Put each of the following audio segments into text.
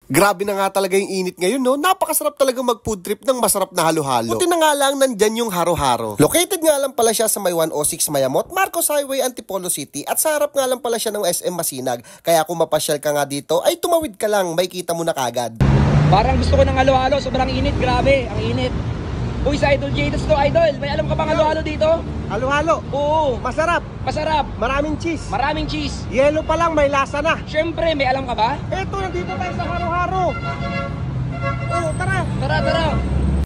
Grabe na nga talaga yung init ngayon, no? Napakasarap talaga mag-food trip ng masarap na halo-halo. Buti na nga lang nandyan yung haro-haro. Located nga lang pala siya sa may 106 Mayamot, Marcos Highway, Antipolo City. At sa harap nga lang pala siya ng SM Masinag. Kaya kung mapasyal ka nga dito, ay tumawid ka lang, may kita mo na kagad. Parang gusto ko ng halo-halo, sobrang init, grabe, ang init. Uy, sa Idol Jadis to, Idol, may alam ka bang halo-halo dito? Halo-halo. Oo. Masarap. Masarap. Maraming cheese. Maraming cheese. Yelo pa lang, may lasa na. Siyempre, may alam ka ba? Eto, nandito tayo sa haro-haro. Oo, tara. Tara, tara.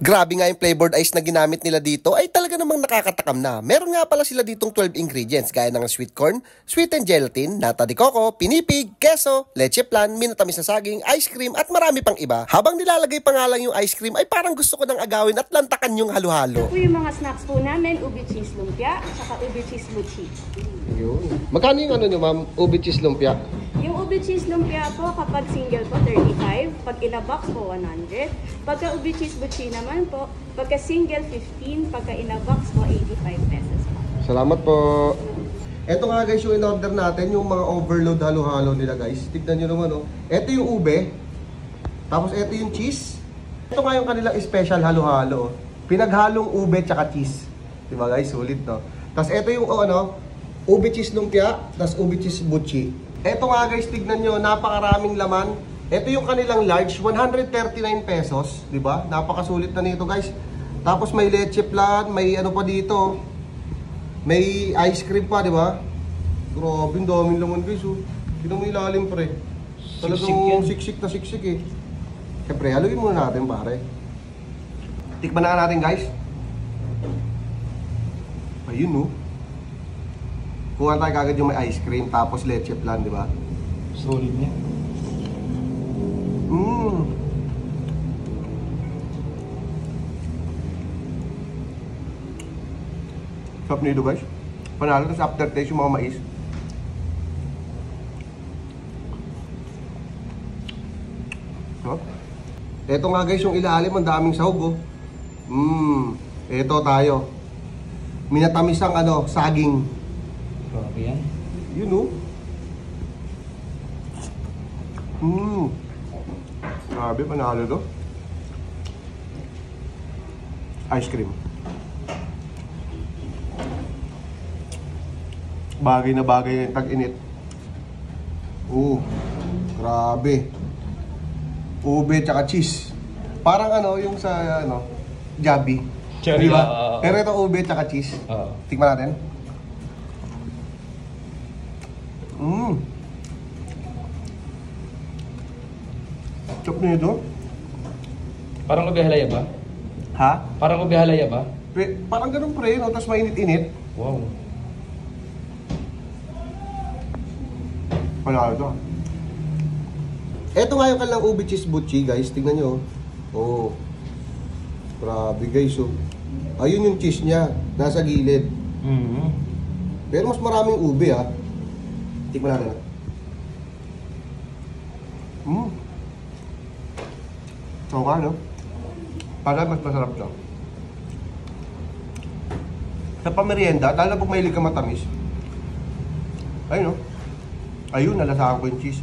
Grabe nga yung flavored ice na ginamit nila dito ay talaga namang nakakatakam na. Meron nga pala sila ditong 12 ingredients gaya ng sweet corn, sweetened gelatin, nata de coco, pinipig, keso, leche flan, minatamis na saging, ice cream at marami pang iba. Habang nilalagay pa nga lang yung ice cream ay parang gusto ko nang agawin at lantakan yung halo-halo. Ito yung mga snacks po namin, ubi cheese lumpia, saka ubi cheese buchi. Magkano yung ano nyo ma'am, ube cheese lumpia? Yung ubi cheese lumpia po, kapag single po, 35. Pag in a box po, 100. Pagka ubi cheese buchi naman po, pagka single, 15. Pagka in a box po, 85 pesos po. Salamat po. Ito nga guys yung in-order natin, yung mga overload halo-halo nila guys. Tignan nyo naman oh. Ito yung ube. Tapos ito yung cheese. Ito nga yung kanilang special halo-halo. Pinaghalong ube tsaka cheese. Diba guys? Sulit no? Tapos ito yung ube cheese lumpia, tapos ube cheese buchi. Ito nga guys, tignan nyo, napakaraming laman. Ito yung kanilang large, 139 pesos, di ba? Napakasulit na nito guys. Tapos may leche flan, may ano pa dito. May ice cream pa, di ba? Grabe, ang daming laman guys, oh. Tignan mo ilalim pre. Talagang siksik na siksik eh. Siyempre, haluin muna natin pare. Tikman na natin guys. Ayun oh. Kuha tayo kagad yung may ice cream, tapos leche flan, di ba? Solid niya. Sarap nito guys. Panalo, tapos aftertaste yung mga mais. So, eto nga guys yung ilalim, ang daming sahog oh. Eto tayo. Minatamis ang saging. Grabe yan. Yun oh. Grabe, panalo to. Ice cream. Bagay na bagay yung tag-init. Grabe. Ube tsaka cheese. Parang yung sa Jollibee. Diba? Pero ito ube tsaka cheese. Tikman natin. Chop na ito. Parang ube halaya ba? Ha? Parang ube halaya ba? Parang ganun pre, no? Tapos mainit-init. Wow. Panalo ito. Ito nga yung kanilang ube cheese buchi guys. Tingnan nyo. Oh. Grabe guys oh. Ayun yung cheese niya. Nasa gilid. Pero mas maraming ube ha. Tikman natin. So no? Para mas masarap siya. Sa pamerienda, lalo pag mahilig ka matamis. Ayun no? Ayun, nalasahan ko yung cheese.